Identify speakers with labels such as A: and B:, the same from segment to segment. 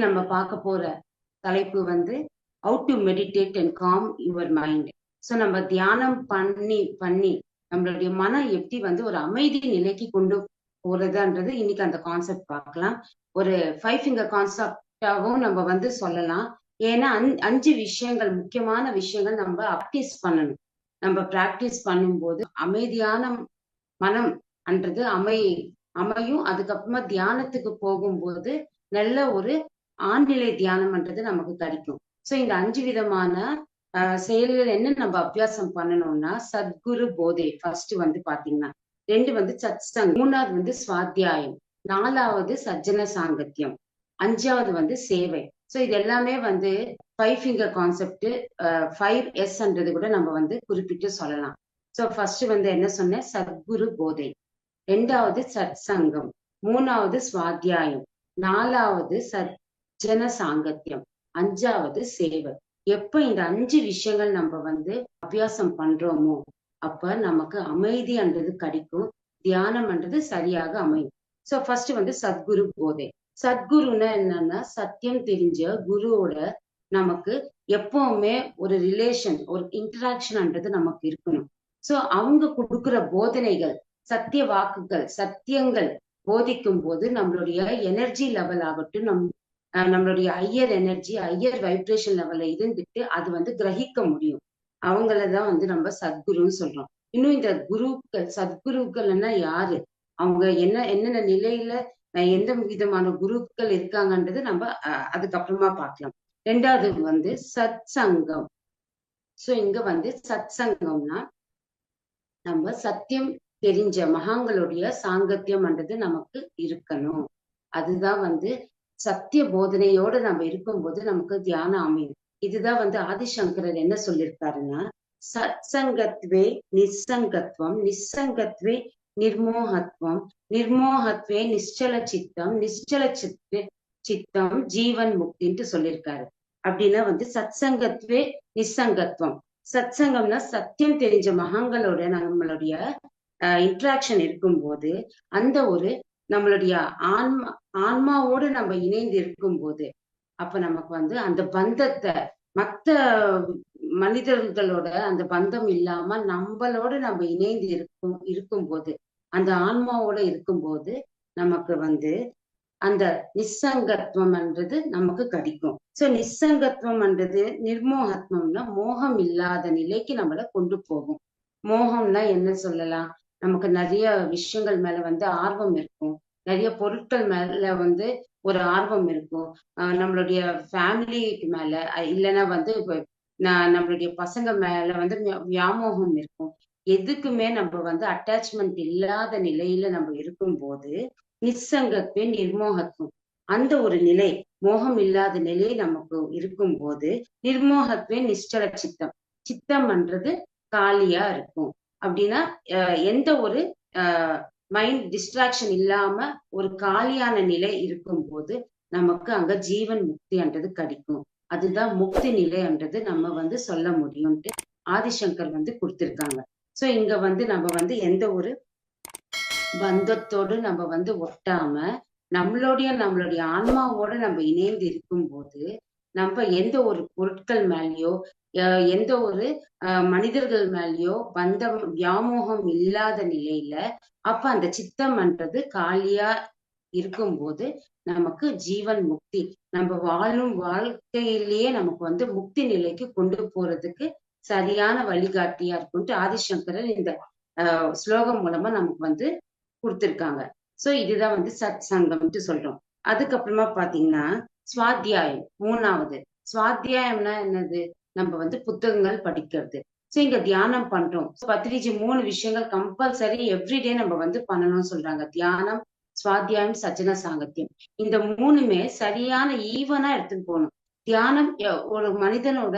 A: நம்ம பார்க்க போற தலைப்பு வந்து how to meditate and calm your mind. So நம்ம தியானம் பண்ணி பண்ணி நம்மளுடைய மனம் எப்படி வந்து ஒரு அமைதி நிலைக்கு கொண்டு போறதுன்றது இன்னைக்கு அந்த கான்செப்ட் பார்க்கலாம். ஒரு 5 ஃபிங்கர் கான்செப்டாவும் நம்ம வந்து சொல்லலாம். ஏன்னா 5 விஷயங்கள், முக்கியமான விஷயங்கள் நம்ம ப்ராக்டிஸ் பண்ணணும். நம்ம ப்ராக்டிஸ் பண்ணும்போது அமைதியான மனம் அன்றது அமையும். அதுக்கப்புறமா தியானத்துக்கு போகும்போது நல்ல ஒரு ஆழ்நிலை தியானம்ன்றது நமக்கு கிடைக்கும். ஸோ இந்த 5 விதமான செயல்கள் என்ன நம்ம அபியாசம் பண்ணணும்னா, சத்குரு போதை ஃபர்ஸ்ட் வந்து பாத்தீங்கன்னா, 2 வந்து சத்சங், 3வது வந்து சுவாத்தியாயம், 4வது சஜ்ஜன சாங்கத்தியம், 5வது வந்து சேவை. ஸோ இது எல்லாமே வந்து 5 ஃபிங்கர் கான்செப்ட், 5S கூட நம்ம வந்து குறிப்பிட்டு சொல்லலாம். ஸோ ஃபர்ஸ்ட் வந்து என்ன சொன்னேன், சத்குரு போதை, 2வது சத்சங்கம், 3வது சுவாத்தியாயம், 4வது சஜ்ஜன சாங்கத்தியம், 5வது சேவை. எப்ப இந்த 5 விஷயங்கள் நம்ம வந்து அபியாசம் பண்றோமோ அப்ப நமக்கு அமைதின்றது கிடைக்கும், தியானம்ன்றது சரியாக அமையும். சோ ஃபர்ஸ்ட் வந்து சத்குரு போதை. சத்குருன்னா என்னன்னா, சத்தியம் தெரிஞ்ச குருவோட நமக்கு எப்பவுமே ஒரு ரிலேஷன், ஒரு இன்டராக்ஷன்ன்றது நமக்கு இருக்கணும். சோ அவங்க கொடுக்குற போதனைகள், சத்திய வாக்குகள், சத்தியங்கள் போதிக்கும் போது நம்மளுடைய எனர்ஜி லெவல் ஆகட்டும், நம்மளுடைய ஹையர் எனர்ஜி, ஹையர் வைப்ரேஷன் லெவல்ல இருந்துட்டு அது வந்து கிரகிக்க முடியும். அவங்களதான் வந்து நம்ம சத்குருன்னு சொல்றோம். இன்னும் இந்த குருக்கள், சத்குருக்கள்னா யாரு, அவங்க என்னென்ன நிலையில எந்த விதமான குருக்கள் இருக்காங்கன்றது நம்ம அதுக்கப்புறமா பார்க்கலாம். 2வது வந்து சத் சங்கம். சோ இங்க வந்து சத் சங்கம்னா நம்ம சத்தியம் தெரிஞ்ச மகான்களுடைய சாங்கத்தியம்ன்றது நமக்கு இருக்கணும். அதுதான் வந்து சத்திய போதனையோட நம்ம இருக்கும்போது நமக்கு தியானம் அமையும். இதுதான் வந்து ஆதிசங்கரர் என்ன சொல்லியிருக்காருன்னா, சத் சங்கத்வே நிசங்கத்வம், நிசங்கத்வே நிர்மோகத்வம், நிர்மோகத்வே நிச்சல சித்தம், நிச்சல சித்தம் ஜீவன் முக்தின்ட்டு சொல்லியிருக்காரு. அப்படின்னா வந்து சத் சங்கத்வே நிசங்கத்வம். சத் சங்கம்னா சத்தியம் தெரிஞ்ச மகான்களோட நம்மளுடைய இன்ட்ராக்ஷன் இருக்கும்போது, அந்த ஒரு நம்மளுடைய ஆன்மாவோடு நம்ம இணைந்து இருக்கும்போது, அப்ப நமக்கு வந்து அந்த பந்தத்தை மத்த மனிதர்களோட அந்த பந்தம் இல்லாம நம்மளோட நம்ம இணைந்து இருக்கும்போது, அந்த ஆன்மாவோட இருக்கும்போது நமக்கு வந்து அந்த நிசங்கத்துவம்ன்றது நமக்கு கிடைக்கும். சோ நிசங்கத்துவம்ன்றது, நிர்மோகத்துவம்னா மோகம் இல்லாத நிலைக்கு நம்மள கொண்டு போகும். மோகம்னா என்ன சொல்லலாம், நமக்கு நிறைய விஷயங்கள் மேல வந்து ஆர்வம் இருக்கும், நிறைய பொருட்கள் மேல வந்து ஒரு ஆர்வம் இருக்கும், நம்மளுடைய ஃபேமிலிக்கு மேல, இல்லைன்னா வந்து நம்மளுடைய பசங்க மேல வந்து வியாமோகம் இருக்கும். எதுக்குமே நம்ம வந்து அட்டாச்மெண்ட் இல்லாத நிலையில நம்ம இருக்கும்போது நிசங்கத்துவே நிர்மோகத்துவம், அந்த ஒரு நிலை, மோகம் இல்லாத நிலை நமக்கு இருக்கும்போது நிர்மோகத்துவே நிச்சல சித்தம், சித்தம்ன்றது காலியா இருக்கும். அப்படின்னா எந்த ஒரு மைண்ட் டிஸ்ட்ராக்ஷன் இல்லாம ஒரு காலியான நிலை இருக்கும்போது நமக்கு அங்க ஜீவன் முக்தின்றது கிடைக்கும். அதுதான் முக்தி நிலைன்றது நம்ம வந்து சொல்ல முடியும்ட்டு ஆதிசங்கர் வந்து கொடுத்திருக்காங்க. சோ இங்க வந்து நம்ம வந்து எந்த ஒரு பந்தத்தோடு நம்ம வந்து ஒட்டாம நம்மளுடைய ஆன்மாவோட நம்ம இணைந்து இருக்கும்போது, நம்ம எந்த ஒரு பொருட்கள் மேலேயோ எந்த ஒரு மனிதர்கள் மேலேயோ பந்தம் வியாமோகம் இல்லாத நிலையில, அப்ப அந்த சித்தம்ன்றது காலியா இருக்கும்போது நமக்கு ஜீவன் முக்தி, நம்ம வாழும் வாழ்க்கையிலேயே நமக்கு வந்து முக்தி நிலைக்கு கொண்டு போறதுக்கு சரியான வழிகாட்டியா இருக்கும்ட்டு ஆதிசங்கரர் இந்த ஸ்லோகம் மூலமா நமக்கு வந்து கொடுத்திருக்காங்க. சோ இதுதான் வந்து சத் சங்கம்ட்டு சொல்றோம். அதுக்கப்புறமா பாத்தீங்கன்னா சுவாத்தியாயம், 3வது. சுவாத்தியாயம்னா என்னது, நம்ம வந்து புத்தகங்கள் படிக்கிறது. சோ இங்க தியானம் பண்றோம், பத்திரிஜி 3 விஷயங்கள் கம்பல்சரி எவ்ரிடே நம்ம வந்து பண்ணணும்னு சொல்றாங்க. தியானம், சுவாத்தியாயம், சஜ்ஜன சாங்கத்தியம். இந்த 3மே சரியான ஈவனா எடுத்துட்டு போகணும். தியானம் ஒரு மனிதனோட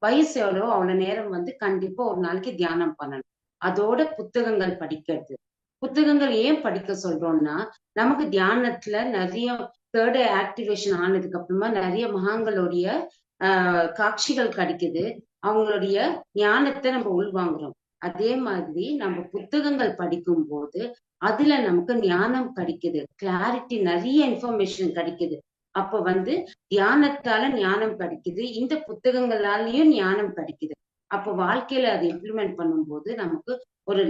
A: வயசு எவ்வளோ அவ்வளவு நேரம் வந்து கண்டிப்பா ஒரு நாளைக்கு தியானம் பண்ணணும். அதோட புத்தகங்கள் படிக்கிறது. புத்தகங்கள் ஏன் படிக்க சொல்றோம்னா, நமக்கு தியானத்துல நிறைய தேர்ட் ஆக்டிவேஷன் ஆனதுக்கு அப்புறமா நிறைய மகான்களுடைய காட்சிகள் கிடைக்குது, அவங்களுடைய ஞானத்தை நம்ம உள்வாங்குறோம். அதே மாதிரி நம்ம புத்தகங்கள் படிக்கும் போது அதுல நமக்கு ஞானம் கிடைக்குது, கிளாரிட்டி, நிறைய இன்ஃபர்மேஷன் கிடைக்குது. அப்ப வந்து தியானத்தால ஞானம் கிடைக்குது, இந்த புத்தகங்களாலயும் ஞானம் கிடைக்குது. அப்ப வாழ்க்கையில அதை இம்ப்ளிமெண்ட் பண்ணும்போது நமக்கு ஒரு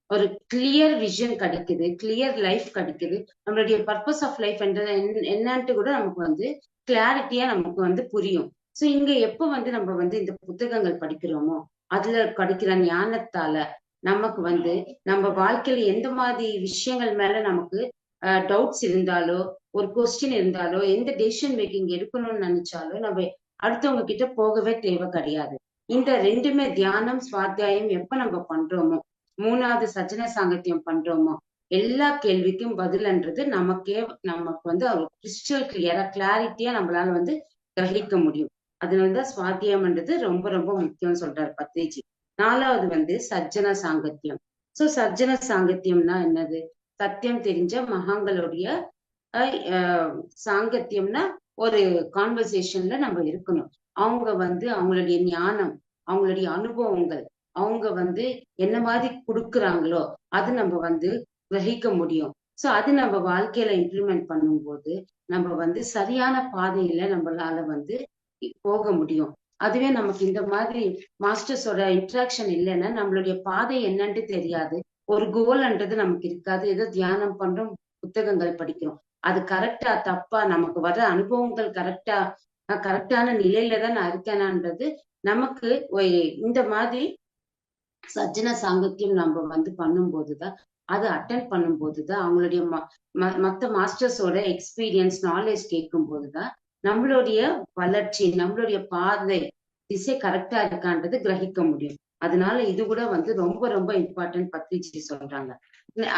A: ஒரு கிளியர் விஷன் கிடைக்குது, கிளியர் லைஃப் கிடைக்குது. நம்மளுடைய பர்பஸ் ஆஃப் லைஃப் என்றது என்னன்ட்டு கூட நமக்கு வந்து கிளாரிட்டியா நமக்கு வந்து புரியும். சோ இங்க எப்ப வந்து நம்ம வந்து இந்த புத்தகங்கள் படிக்கிறோமோ அதுல கிடைக்கிற ஞானத்தால நமக்கு வந்து நம்ம வாழ்க்கையில எந்த மாதிரி விஷயங்கள் மேல நமக்கு டவுட்ஸ் இருந்தாலோ, ஒரு கொஸ்டின் இருந்தாலோ, எந்த டெசிஷன் மேக்கிங் எடுக்கணும்னு நினைச்சாலோ நம்ம அடுத்தவங்க கிட்ட போகவே தேவை கிடையாது. இந்த ரெண்டுமே தியானம், சுவாத்தியாயம் எப்ப நம்ம பண்றோமோ, மூணாவது சஜ்ஜன சாங்கத்தியம் பண்றோமோ, எல்லா கேள்விக்கும் பதில்ன்றது நமக்கு வந்து கிறிஸ்டல் கிளியரா கிளாரிட்டியா நம்மளால வந்து கிரகிக்க முடியும். அதனாலதான் சுவாத்தியம்ன்றது ரொம்ப ரொம்ப முக்கியம்னு சொல்றாரு பத்ரிஜி. நாலாவது வந்து சஜ்ஜன சாங்கத்தியம். சோ சஜ்ஜன சாங்கத்தியம்னா என்னது? சத்தியம் தெரிஞ்ச மகான்களுடைய சாங்கத்தியம்னா ஒரு கான்வர்சேஷன்ல நம்ம இருக்கணும். அவங்க வந்து அவங்களுடைய ஞானம், அவங்களுடைய அனுபவங்கள், அவங்க வந்து என்ன மாதிரி கொடுக்குறாங்களோ அது நம்ம வந்து கிரகிக்க முடியும். சோ அது நம்ம வாழ்க்கையில இம்ப்ளிமெண்ட் பண்ணும்போது நம்ம வந்து சரியான பாதையில நம்மளால வந்து போக முடியும். அதுவே நமக்கு இந்த மாதிரி மாஸ்டர்ஸோட இன்ட்ராக்ஷன் இல்லைன்னா நம்மளுடைய பாதை என்னன்ட்டு தெரியாது. ஒரு கோல்ன்றது நமக்கு இருக்காது. ஏதோ தியானம் பண்றோம், புத்தகங்கள் படிக்கிறோம். அது கரெக்டா தப்பா நமக்கு வர்ற அனுபவங்கள் கரெக்டான நிலையில தான் நான் இருக்கேனான்றது நமக்கு இந்த மாதிரி சஜ்ஜன சாங்கத்தியம் நம்ம வந்து பண்ணும்போதுதான், அதை அட்டன் பண்ணும்போதுதான் அவங்களுடைய மத்த மாஸ்டர்ஸோட எக்ஸ்பீரியன்ஸ் நாலேஜ் கேட்கும் போதுதான் நம்மளுடைய வளர்ச்சி, நம்மளுடைய பாதை திசை கரெக்டா இருக்கான்றது கிரகிக்க முடியும். அதனால இது கூட வந்து ரொம்ப ரொம்ப இம்பார்ட்டன்ட் பத்ரிஜி சொல்றாங்க.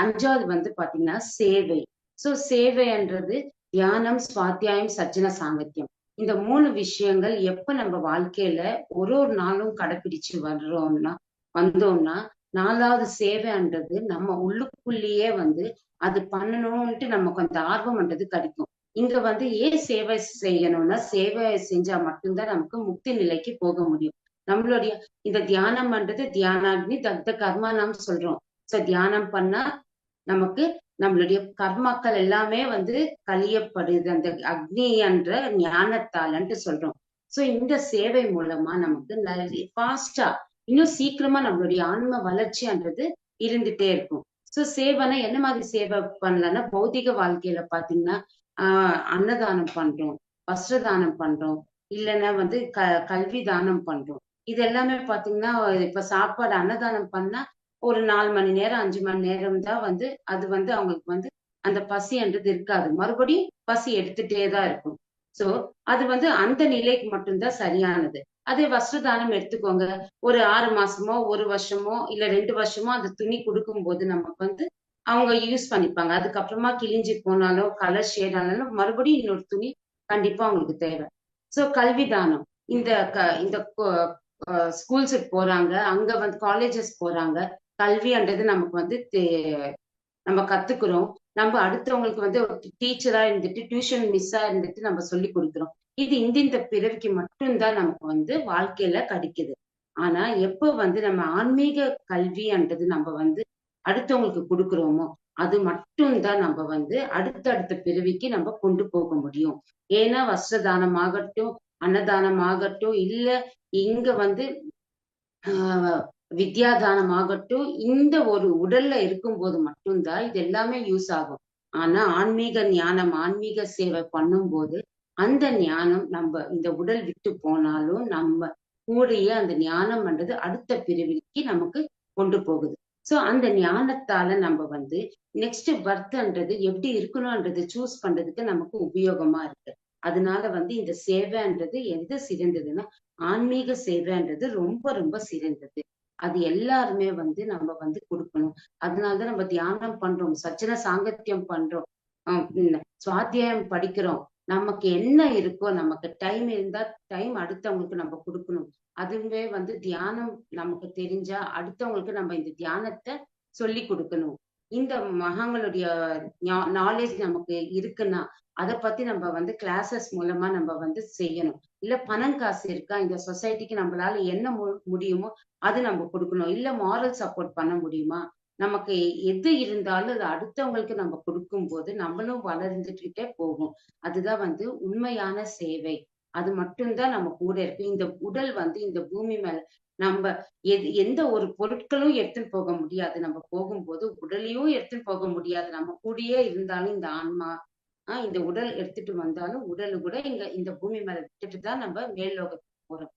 A: அஞ்சாவது வந்து பாத்தீங்கன்னா சேவை. சோ சேவைன்றது தியானம், சுவாத்தியாயம், சஜ்ஜன சாங்கத்தியம். இந்த மூணு விஷயங்கள் எப்ப நம்ம வாழ்க்கையில ஒரு ஒரு நாளும் கடைபிடிச்சு வந்தோம்னா நாலாவது சேவைன்றது நம்ம உள்ளுக்குள்ளேயே வந்து அது பண்ணணும்ட்டு நமக்கு அந்த ஆர்வம்ன்றது கிடைக்கும். இங்க வந்து ஏன் சேவை செய்யணும்னா, சேவை செஞ்சா மட்டும்தான் நமக்கு முக்தி நிலைக்கு போக முடியும். நம்மளுடைய இந்த தியானம்ன்றது தியானாக்னி தக்த கர்மா நாம் சொல்றோம். சோ தியானம் பண்ணா நமக்கு நம்மளுடைய கர்மாக்கள் எல்லாமே வந்து கழியப்படுது அந்த அக்னி என்ற ஞானத்தாலன்ட்டு சொல்றோம். சோ இந்த சேவை மூலமா நமக்கு நிறைய ஃபாஸ்டா இன்னும் சீக்கிரமா நம்மளுடைய ஆன்ம வளர்ச்சின்றது இருந்துட்டே இருக்கும். சோ சேவைனா என்ன மாதிரி சேவை பண்ணலாம்னா, பௌதிக வாழ்க்கையில பாத்தீங்கன்னா அன்னதானம் பண்றோம், வஸ்திர தானம் பண்றோம், இல்லைன்னா வந்து கல்வி தானம் பண்றோம். இது எல்லாமே பாத்தீங்கன்னா இப்ப சாப்பாடு அன்னதானம் பண்ணா ஒரு 4 மணி நேரம் 5 மணி நேரம் தான் வந்து அது வந்து அவங்களுக்கு வந்து அந்த பசின்றது இருக்காது, மறுபடியும் பசி எடுத்துட்டே தான் இருக்கும். சோ அது வந்து அந்த நிலைக்கு மட்டும்தான் சரியானது. அதே வஸ்திர தானம் எடுத்துக்கோங்க, ஒரு 6 மாசமோ 1 வருஷமோ இல்ல 2 வருஷமோ அந்த துணி கொடுக்கும் போது நமக்கு வந்து அவங்க யூஸ் பண்ணிப்பாங்க. அதுக்கப்புறமா கிழிஞ்சு போனாலோ கலர் ஷேட் ஆனாலும் மறுபடியும் இன்னொரு துணி கண்டிப்பா அவங்களுக்கு தேவை. சோ கல்வி தானம், இந்த இந்த ஸ்கூல்ஸுக்கு போறாங்க, அங்க வந்து காலேஜஸ் போறாங்க, கல்வின்றது நமக்கு வந்து நம்ம கத்துக்கிறோம். நம்ம அடுத்தவங்களுக்கு வந்து ஒரு டீச்சரா இருந்துட்டு டியூஷன் மிஸ்ஸா இருந்துட்டு நம்ம சொல்லி கொடுக்கிறோம். இது இந்த பிறவிக்கு மட்டும்தான் நமக்கு வந்து வாழ்க்கையில கிடைக்குது. ஆனா எப்ப வந்து நம்ம ஆன்மீக கல்வின்றது நம்ம வந்து அடுத்தவங்களுக்கு கொடுக்குறோமோ அது மட்டும்தான் நம்ம வந்து அடுத்தடுத்த பிறவிக்கு நம்ம கொண்டு போக முடியும். ஏன்னா வஸ்திர தானம் ஆகட்டும், அன்னதானம் ஆகட்டும், இல்ல இங்க வந்து ஆஹ் வித்யாதானம் ஆகட்டும், இந்த ஒரு உடல்ல இருக்கும்போது மட்டும்தான் இது எல்லாமே யூஸ் ஆகும். ஆனா ஆன்மீக ஞானம், ஆன்மீக சேவை பண்ணும்போது அந்த ஞானம் நம்ம இந்த உடல் விட்டு போனாலும் நம்ம கூடிய அந்த ஞானம்ன்றது அடுத்த பிரிவிற்கு நமக்கு கொண்டு போகுது. சோ அந்த ஞானத்தால நம்ம வந்து நெக்ஸ்ட் பர்த்ன்றது எப்படி இருக்கணும்ன்றது சூஸ் பண்றதுக்கு நமக்கு உபயோகமா இருக்கு. அதனால வந்து இந்த சேவைன்றது எது சிறந்ததுன்னா ஆன்மீக சேவைன்றது ரொம்ப ரொம்ப சிறந்தது. அது எல்லாருமே வந்து நம்ம வந்து கொடுக்கணும். அதனாலதான் நம்ம தியானம் பண்றோம், சச்சன சாங்கத்தியம் பண்றோம், சுவாத்தியாயம் படிக்கிறோம். நமக்கு என்ன இருக்கோ, நமக்கு டைம் இருந்தா டைம் அடுத்தவங்களுக்கு நம்ம கொடுக்கணும். அதுவே வந்து தியானம் நமக்கு தெரிஞ்சா அடுத்தவங்களுக்கு நம்ம இந்த தியானத்தை சொல்லி கொடுக்கணும். இந்த மகாங்களுடைய நாலேஜ் நமக்கு இருக்குன்னா அதை பத்தி நம்ம வந்து கிளாஸஸ் மூலமா நம்ம வந்து செய்யணும். இல்ல பணம் காசு இருக்கா, இந்த சொசைட்டிக்கு நம்மளால என்ன முடியுமோ அது நம்ம கொடுக்கணும். இல்ல மாரல் சப்போர்ட் பண்ண முடியுமா, நமக்கு எது இருந்தாலும் அது அடுத்தவங்களுக்கு நம்ம கொடுக்கும் போது நம்மளும் வளர்ந்துகிட்டே போகும். அதுதான் வந்து உண்மையான சேவை. அது மட்டும்தான் நம்ம கூட இருக்கு. இந்த உடல் வந்து இந்த பூமி மேல நம்ம எந்த ஒரு பொருட்களும் எடுத்துட்டு போக முடியாது. நம்ம போகும்போது உடலையும் எடுத்துட்டு போக முடியாது. நம்ம கூடயே இருந்தாலும் இந்த ஆன்மா, இந்த உடல் எடுத்துட்டு வந்தாலும் உடலு கூட இங்க இந்த பூமி மேல விட்டுட்டு தான் நம்ம மேல் லோகத்துக்கு போறோம்.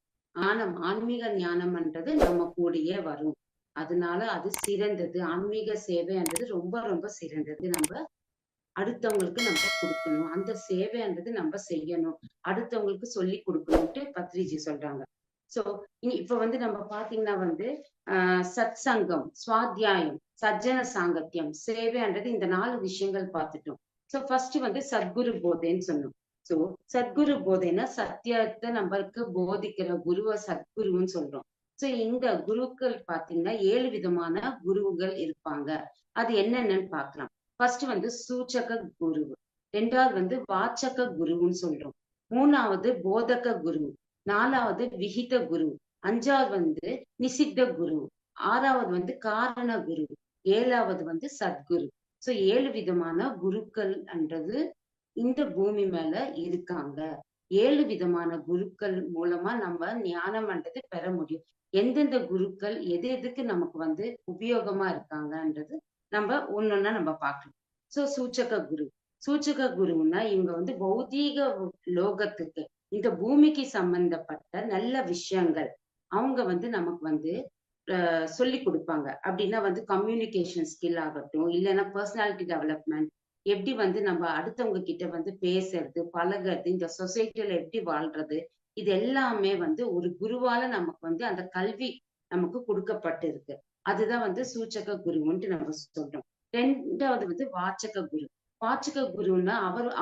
A: ஆன்மீக ஞானம்ன்றது நம்ம கூடயே வரும். அதனால அது சிறந்தது. ஆன்மீக சேவைன்றது ரொம்ப ரொம்ப சிறந்தது. நம்ம அடுத்தவங்களுக்கு நம்ம குடுக்கணும். அந்த சேவைன்றது நம்ம செய்யணும். அடுத்தவங்களுக்கு சொல்லிக் குடுக்கணும்ட்டு பத்ரிஜி சொல்றாங்க. சோ இப்ப வந்து நம்ம பாத்தீங்கன்னா வந்து சத் சங்கம், சுவாத்தியாயம், சஜ்ஜன சாங்கத்தியம், சேவைன்றது இந்த 4 விஷயங்கள் பார்த்துட்டோம். சோ ஃபர்ஸ்ட் வந்து சத்குரு போதைன்னு சொன்னோம். சோ சத்குரு போதைன்னா சத்தியத்தை நம்மளுக்கு போதிக்கிற குருவை சத்குருன்னு சொல்றோம். சோ இந்த குருக்கள் பாத்தீங்கன்னா 7 விதமான குருவுகள் இருப்பாங்க. அது என்னென்னன்னு பார்க்கலாம். ஃபர்ஸ்ட் வந்து சூச்சக குரு, 2வது வந்து வாச்சக குருன்னு சொல்றோம், 3வது போதக குரு, 4வது விஹித குரு, 5வது வந்து நிசித்த குரு, 6வது வந்து காரண குரு, 7வது வந்து சத்குரு. சோ 7 விதமான குருக்கள்ன்றது இந்த பூமி மேல இருக்காங்க. 7 விதமான குருக்கள் மூலமா நம்ம ஞானம்ன்றது பெற முடியும். எந்தெந்த குருக்கள் எது எதுக்கு நமக்கு வந்து உபயோகமா இருக்காங்கன்றது நம்ம ஒன்னொன்னா நம்ம பார்க்கலாம். சோ சூச்சக குரு, சூச்சக குருன்னா இவங்க வந்து பௌதீக லோகத்துக்கு, இந்த பூமிக்கு சம்பந்தப்பட்ட நல்ல விஷயங்கள் அவங்க வந்து நமக்கு வந்து சொல்லி கொடுப்பாங்க. அப்படின்னா வந்து கம்யூனிகேஷன் ஸ்கில் ஆகட்டும், இல்லைன்னா பர்சனாலிட்டி டெவலப்மெண்ட், எப்படி வந்து நம்ம அடுத்தவங்க கிட்ட வந்து பேசுறது, பழகுறது, இந்த சொசைட்டில எப்படி வாழ்றது, இது எல்லாமே வந்து ஒரு குருவால நமக்கு வந்து அந்த கல்வி நமக்கு கொடுக்கப்பட்டு இருக்கு. அதுதான் வந்து சூச்சக குருன்ட்டு நம்ம சொல்றோம். 2வது வந்து வாச்சக குரு. வாச்சக குருன்னா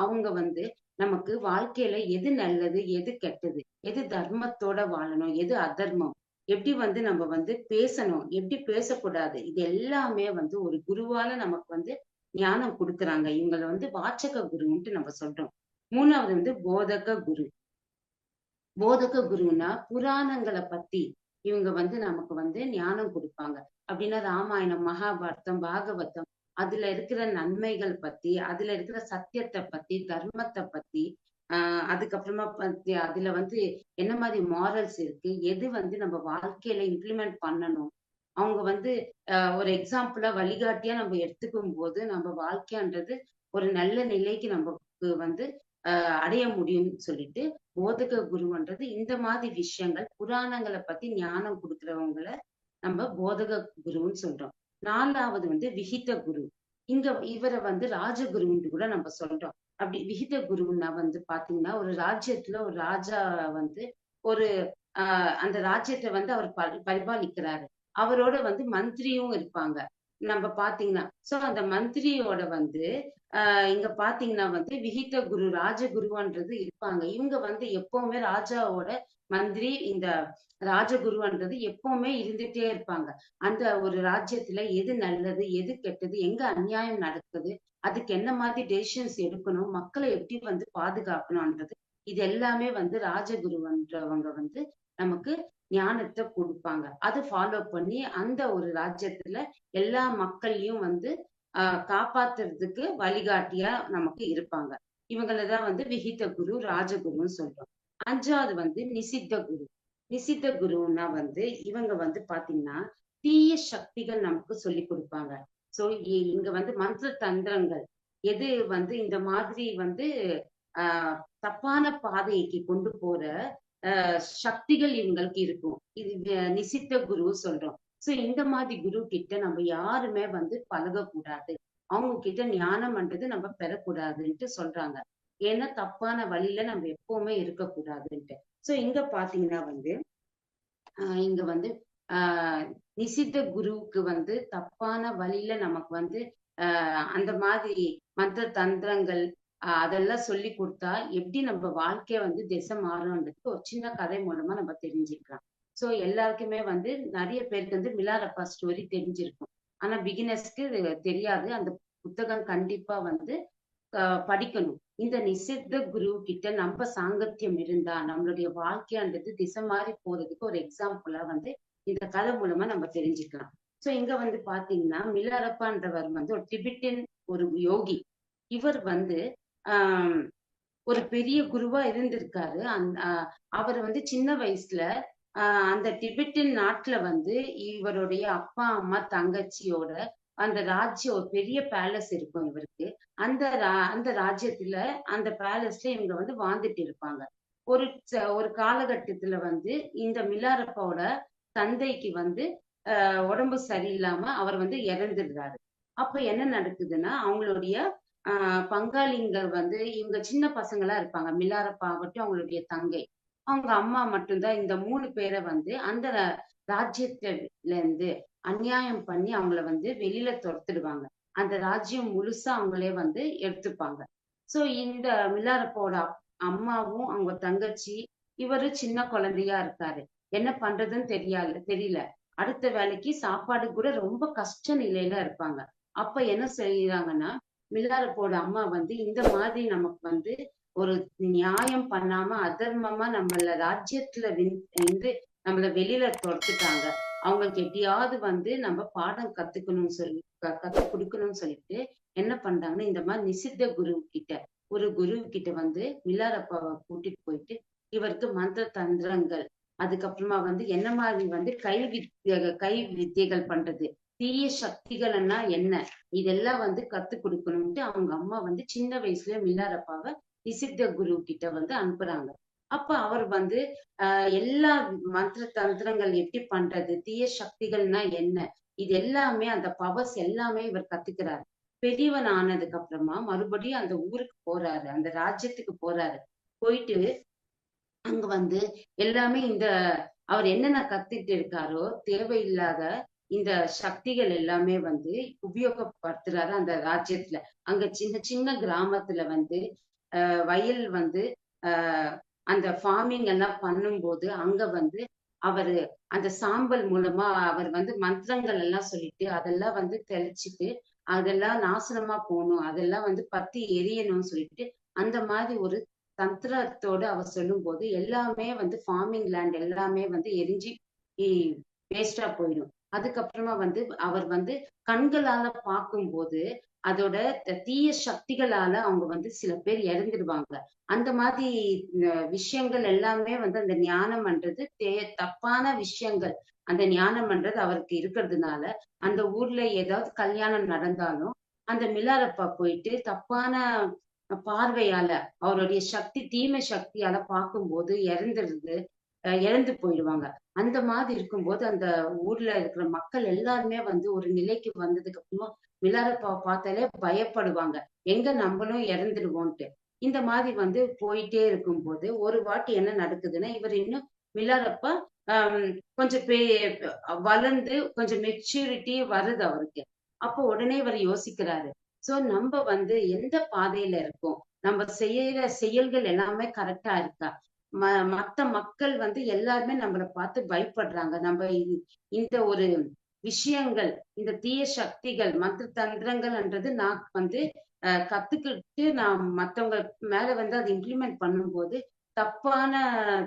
A: அவங்க வந்து நமக்கு வாழ்க்கையில எது நல்லது, எது கெட்டது, எது தர்மத்தோட வாழணும், எது அதர்மம், எப்படி வந்து நம்ம வந்து பேசணும், எப்படி பேசக்கூடாது, இது எல்லாமே வந்து ஒரு குருவால நமக்கு வந்து ஞானம் கொடுக்குறாங்க. இவங்கள வந்து வாச்சக குருன்ட்டு நம்ம சொல்றோம். 3வது வந்து போதக குரு. போதக குருன்னா புராணங்களை பத்தி இவங்க வந்து நமக்கு வந்து ஞானம் கொடுப்பாங்க. அப்படின்னா ராமாயணம், மகாபாரதம், பாகவதம், அதுல இருக்கிற நன்மைகள் பத்தி, அதுல இருக்கிற சத்தியத்தை பத்தி, தர்மத்தை பத்தி, அதுக்கப்புறமா பத்தி அதுல வந்து என்ன மாதிரி மாரல்ஸ் இருக்கு, எது வந்து நம்ம வாழ்க்கையில இம்ப்ளிமெண்ட் பண்ணணும், அவங்க வந்து ஒரு எக்ஸாம்பிளா வழிகாட்டியா நம்ம எடுத்துக்கும் போது நம்ம வாழ்க்கைன்றது ஒரு நல்ல நிலைக்கு நமக்கு வந்து அடைய முடியும்னு சொல்லிட்டு போதக குருன்றது இந்த மாதிரி விஷயங்கள் புராணங்களை பத்தி ஞானம் கொடுக்குறவங்கள நம்ம போதக குருன்னு சொல்றோம். 4வது வந்து விஹித குரு. இவரை வந்து ராஜகுருன்னு கூட நம்ம சொல்றோம். அப்படி விஹித குருன்னா வந்து பாத்தீங்கன்னா ஒரு ராஜ்யத்துல ஒரு ராஜா வந்து ஒரு அந்த ராஜ்யத்தை வந்து அவர் பரிபாலிக்கிறாரு. அவரோட வந்து மந்திரியும் இருப்பாங்க. நம்ம பாத்தீங்கன்னா சோ அந்த மந்திரியோட வந்து இங்க பாத்தீங்கன்னா வந்து விஹித குரு, ராஜகுருன்றது இருப்பாங்க. இவங்க வந்து எப்பவுமே ராஜாவோட மந்திரி, இந்த ராஜகுருன்றது எப்பவுமே இருந்துட்டே இருப்பாங்க. அந்த ஒரு ராஜ்யத்துல எது நல்லது, எது கெட்டது, எங்க அநியாயம் நடக்குது, அதுக்கு என்ன மாதிரி டெசிஷன்ஸ் எடுக்கணும், மக்களை எப்படி வந்து பாதுகாக்கணும்ன்றது, இது எல்லாமே வந்து ராஜகுருன்றவங்க வந்து நமக்கு ஞானத்தை கொடுப்பாங்க. அது ஃபாலோ பண்ணி அந்த ஒரு ராஜ்யத்துல எல்லா மக்களையும் வந்து காப்பாத்துறதுக்கு வழிகாட்டியா நமக்கு இருப்பாங்க. இவங்களதான் வந்து விஹித குரு, ராஜகுருன்னு சொல்றோம். 5வது வந்து நிசித்த குரு. நிசித்த குருன்னா வந்து இவங்க வந்து பாத்தீங்கன்னா தீய சக்திகள் நமக்கு சொல்லி கொடுப்பாங்க. சோ இங்க வந்து மந்திர தந்திரங்கள் எது வந்து இந்த மாதிரி வந்து தப்பான பாதைக்கு கொண்டு போற சக்திகள் இவங்களுக்கு இருக்கும். இது நிசித்த குரு சொல்றோம். சோ இந்த மாதிரி குரு கிட்ட நம்ம யாருமே வந்து பழகக்கூடாது. அவங்க கிட்ட ஞானம்ன்றது நம்ம பெறக்கூடாதுன்ட்டு சொல்றாங்க. ஏன்னா தப்பான வழியில நம்ம எப்பவுமே இருக்கக்கூடாதுன்ட்டு. சோ இங்க பாத்தீங்கன்னா வந்து இங்க வந்து ஆஹ் நிசித்த குருவுக்கு வந்து தப்பான வழியில நமக்கு வந்து அந்த மாதிரி மந்திர தந்திரங்கள் அதெல்லாம் சொல்லி கொடுத்தா எப்படி நம்ம வாழ்க்கைய வந்து திசை மாறும்ன்றதுக்கு ஒரு சின்ன கதை மூலமா நம்ம தெரிஞ்சுக்கலாம். சோ எல்லாருக்குமே வந்து நிறைய பேருக்கு வந்து மிலாரப்பா ஸ்டோரி தெரிஞ்சிருக்கும். ஆனா பிகினர்ஸ்க்கு தெரியாது. அந்த புத்தகம் கண்டிப்பா வந்து படிக்கணும். இந்த நிசித்த குரு கிட்ட நம்ம சாங்கத்தியம் இருந்தா நம்மளுடைய வாழ்க்கையானது திசை மாறி போறதுக்கு ஒரு எக்ஸாம்பிளா வந்து இந்த கதை மூலமா நம்ம தெரிஞ்சுக்கலாம். சோ இங்க வந்து பாத்தீங்கன்னா மிலாரப்பான்றவர் வந்து ஒரு டிபெட்டியன் ஒரு யோகி. இவர் வந்து ஆஹ் ஒரு பெரிய குருவா இருந்திருக்காரு. அவர் வந்து சின்ன வயசுல அந்த டிபெட்டின் நாட்டுல வந்து இவருடைய அப்பா அம்மா தங்கச்சியோட அந்த ராஜ்யம் ஒரு பெரிய பேலஸ் இருக்கும் இவருக்கு. அந்த ராஜ்யத்துல அந்த பேலஸ்ல இவங்க வந்து வாழ்ந்துட்டு இருப்பாங்க. ஒரு காலகட்டத்துல வந்து இந்த மிலாரப்பாவோட தந்தைக்கு வந்து உடம்பு சரியில்லாம அவர் வந்து இறந்துடுறாரு. அப்ப என்ன நடக்குதுன்னா அவங்களுடைய பங்காளிங்கள் வந்து இவங்க சின்ன பசங்களா இருப்பாங்க. மிலாரப்பா ஆகட்டும், அவங்களுடைய தங்கை, அவங்க அம்மா மட்டும்தான். இந்த 3 பேரை வந்து அந்த ராஜ்யத்துல இருந்து அநியாயம் பண்ணி அவங்கள வந்து வெளியில துரத்திடுவாங்க. அந்த ராஜ்யம் முழுசா அவங்களே வந்து எடுத்துப்பாங்க. சோ இந்த மிலாரப்பாவோட அம்மாவும் அவங்க தங்கச்சி, இவரு சின்ன குழந்தையா இருக்காரு. என்ன பண்றதுன்னு தெரியல. அடுத்த வேலைக்கு சாப்பாடு கூட ரொம்ப கஷ்ட நிலையில இருப்பாங்க. அப்ப என்ன செய்யறாங்கன்னா, மிலாரப்போட அம்மா வந்து இந்த மாதிரி நமக்கு வந்து ஒரு நியாயம் பண்ணாம அதர்மமா நம்மள ராஜ்யத்துல இருந்து நம்மள வெளியில துரத்துட்டாங்க. அவங்களுக்கு எப்படியாவது வந்து நம்ம பாடம் கத்துக்கணும்னு சொல்லி கத்து கொடுக்கணும்னு சொல்லிட்டு என்ன பண்றாங்கன்னா, இந்த மாதிரி நிசித்த குரு கிட்ட ஒரு குரு கிட்ட வந்து மிலாரப்பாவை கூட்டிட்டு போயிட்டு இவருக்கு மந்திர தந்திரங்கள், அதுக்கப்புறமா வந்து என்ன மாதிரி வந்து கை வித்தைகள் பண்றது, தீய சக்திகள்னா என்ன, இதெல்லாம் வந்து கத்து கொடுக்கணும்ட்டு அவங்க அம்மா வந்து சின்ன வயசுல மிலாரப்பாவை நிசித்த குரு கிட்ட வந்து அனுப்புறாங்க. அப்ப அவர் வந்து எல்லா மந்திர தந்திரங்கள் எப்படி பண்றது, தீய சக்திகள்னா என்ன, இது எல்லாமே அந்த பவர்ஸ் எல்லாமே இவர் கத்துக்கிறாரு. பெரியவன் ஆனதுக்கு அப்புறமா மறுபடியும் அந்த ஊருக்கு போறாரு, அந்த ராஜ்யத்துக்கு போறாரு. போயிட்டு அங்க வந்து எல்லாமே அவர் என்னென்ன கத்துட்டு இருக்காரோ தேவையில்லாத இந்த சக்திகள் எல்லாமே வந்து உபயோகப்படுத்துறாரு அந்த ராஜ்யத்துல. அங்க சின்ன சின்ன கிராமத்துல வந்து வயல் வந்து ஆஹ் அந்த ஃபார்மிங் எல்லாம் பண்ணும்போது அங்க வந்து அவரு அந்த சாம்பல் மூலமா அவர் வந்து மந்திரங்கள் எல்லாம் சொல்லிட்டு அதெல்லாம் வந்து தெளிச்சுட்டு அதெல்லாம் நாசனமா போகணும், அதெல்லாம் வந்து பத்தி எரியணும்னு சொல்லிட்டு அந்த மாதிரி ஒரு தந்திரத்தோட அவர் சொல்லும் போது எல்லாமே வந்து ஃபார்மிங் லேண்ட் எல்லாமே வந்து எரிஞ்சு வேஸ்டா போயிடும். அதுக்கப்புறமா வந்து அவர் வந்து கண்களால பார்க்கும்போது அதோட தீய சக்திகளால அவங்க வந்து சில பேர் இறந்துடுவாங்க. அந்த மாதிரி விஷயங்கள் எல்லாமே வந்து அந்த ஞானம்ன்றது தப்பான விஷயங்கள், அந்த ஞானம்ன்றது அவருக்கு இருக்கிறதுனால அந்த ஊர்ல ஏதாவது கல்யாணம் நடந்தாலும் அந்த மிலாரப்பா போயிட்டு தப்பான பார்வையால அவருடைய சக்தி தீமை சக்தியால பார்க்கும்போது இறந்து போயிடுவாங்க. அந்த மாதிரி இருக்கும்போது அந்த ஊர்ல இருக்கிற மக்கள் எல்லாருமே வந்து ஒரு நிலைக்கு வந்ததுக்கு அப்புறமா மிலாரப்பாவை பார்த்தாலே பயப்படுவாங்க, எங்க நம்மளும் இறந்துடுவோம்ட்டு. இந்த மாதிரி வந்து போயிட்டே இருக்கும்போது ஒரு வாட்டி என்ன நடக்குதுன்னா இவர் இன்னும் மிலாரப்பா ஆஹ் கொஞ்சம் வளர்ந்து கொஞ்சம் மெச்சூரிட்டி வருது அவருக்கு. அப்போ உடனே இவர் யோசிக்கிறாரு, சோ நம்ம வந்து எந்த பாதையில இருக்கோம், நம்ம செய்யற செயல்கள் எல்லாமே கரெக்டா இருக்கா, மத்த மக்கள் வந்து எல்லாருமே நம்மளை பார்த்து பயப்படுறாங்க. நம்ம இந்த ஒரு விஷயங்கள், இந்த தீய சக்திகள் மந்திர தந்திரங்கள்ன்றது நான் வந்து கத்துக்கிட்டு நான் மத்தவங்க மேல வந்து அதை இம்ப்ளிமெண்ட் பண்ணும்போது தப்பான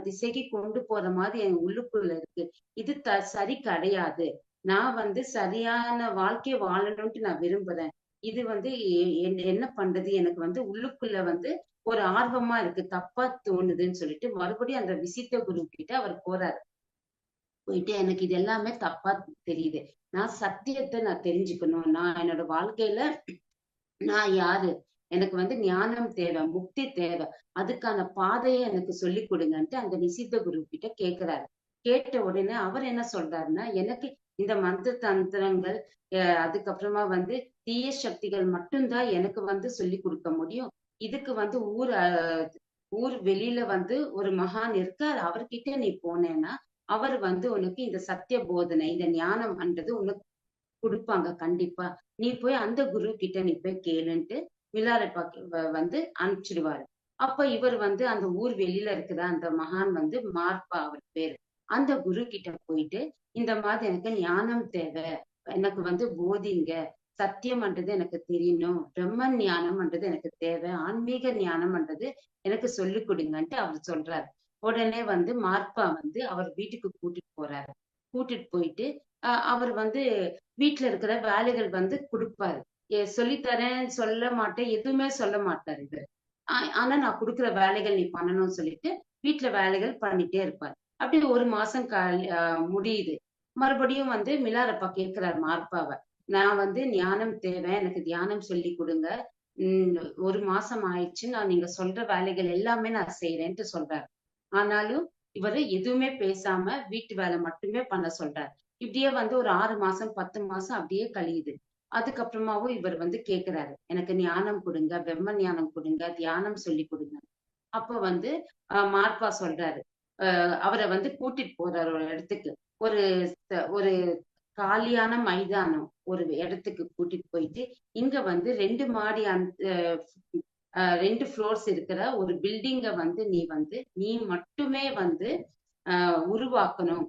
A: திசைக்கு கொண்டு போற மாதிரி என் உள்ளுக்குள்ள இருக்கு. இது சரி கிடையாது. நான் வந்து சரியான வாழ்க்கைய வாழணும்ட்டு நான் விரும்புறேன். இது வந்து என்ன பண்றது, எனக்கு வந்து உள்ளுக்குள்ள வந்து ஒரு ஆர்வமா இருக்கு, தப்பா தோணுதுன்னு சொல்லிட்டு மறுபடியும் அந்த விசித்த குரு கிட்ட அவர் போறாரு. போயிட்டு எனக்கு இது எல்லாமே தப்பா தெரியுது, நான் சத்தியத்தை நான் தெரிஞ்சுக்கணும், நான் என்னோட வாழ்க்கையில நான் யாரு, எனக்கு வந்து ஞானம் தேவை, முக்தி தேவை, அதுக்கான பாதையை எனக்கு சொல்லி கொடுங்கன்ட்டு அந்த நிசித்த குரு கிட்ட கேக்குறாரு. கேட்ட உடனே அவர் என்ன சொல்றாருன்னா, எனக்கு இந்த மந்திர தந்திரங்கள் அதுக்கப்புறமா வந்து தீய சக்திகள் மட்டும்தான் எனக்கு வந்து சொல்லி கொடுக்க முடியும். இதுக்கு வந்து ஊர் வெளியில வந்து ஒரு மகான் இருக்கார், அவர்கிட்ட நீ போனேன்னா அவர் வந்து உனக்கு இந்த சத்திய போதனை, இந்த ஞானம்ன்றது உனக்கு கொடுப்பாங்க கண்டிப்பா. நீ போய் அந்த குரு கிட்ட நீ போய் கேளுன்ட்டு மிலாரப்பா வந்து அனுப்பிச்சிடுவாரு. அப்ப இவர் வந்து அந்த ஊர் வெளியில இருக்கிற அந்த மகான் வந்து மார்பா அவர் பேரு, அந்த குரு கிட்ட போயிட்டு இந்த மாதிரி எனக்கு ஞானம் தேவை, எனக்கு வந்து போதிங்க, சத்தியம்ன்றது எனக்கு தெரியணும், பிரம்ம ஞானம்ன்றது எனக்கு தேவை, ஆன்மீக ஞானம்ன்றது எனக்கு சொல்லிக் கொடுங்கன்ட்டு அவர் சொல்றாரு. உடனே வந்து மார்பா வந்து அவர் வீட்டுக்கு கூட்டிட்டு போறாரு. கூட்டிட்டு போயிட்டு அவர் வந்து வீட்டுல இருக்கிற வேலைகள் வந்து கொடுப்பாரு. சொல்லித்தரேன் சொல்ல மாட்டேன், எதுவுமே சொல்ல மாட்டாரு இவரு. ஆனா நான் குடுக்குற வேலைகள் நீ பண்ணணும்னு சொல்லிட்டு வீட்டுல வேலைகள் பண்ணிட்டே இருப்பாரு. அப்படி ஒரு மாசம் முடியுது. மறுபடியும் வந்து மிலாரப்பா கேட்கிறார் மார்ப்பாவ. நான் வந்து ஞானம் தேவை, எனக்கு தியானம் சொல்லி கொடுங்க. உம் ஒரு மாசம் ஆயிடுச்சு, நான் நீங்க சொல்ற வேலைகள் எல்லாமே நான் செய்யறேன்ட்டு சொல்றாரு. ஆனாலும் இவரு எதுவுமே பேசாம வீட்டு வேலை மட்டுமே பண்ண சொல்றாரு. இப்படியே வந்து ஒரு 6 மாசம் 10 மாசம் அப்படியே கழியுது. அதுக்கப்புறமாவும் இவர் வந்து கேக்குறாரு, எனக்கு ஞானம் கொடுங்க, பிரம்ம ஞானம் கொடுங்க, தியானம் சொல்லி கொடுங்க. அப்ப வந்து மார்ப்பா சொல்றாரு, அவரை வந்து கூட்டிட்டு போறாரு ஒரு இடத்துக்கு. ஒரு ஒரு காலியான மைதானம் ஒரு இடத்துக்கு கூட்டிட்டு போயிட்டு, இங்க வந்து 2 மாடி அந்த 2 ஃப்ளோர்ஸ் இருக்கிற ஒரு பில்டிங்க வந்து நீ மட்டுமே வந்து உருவாக்கணும்.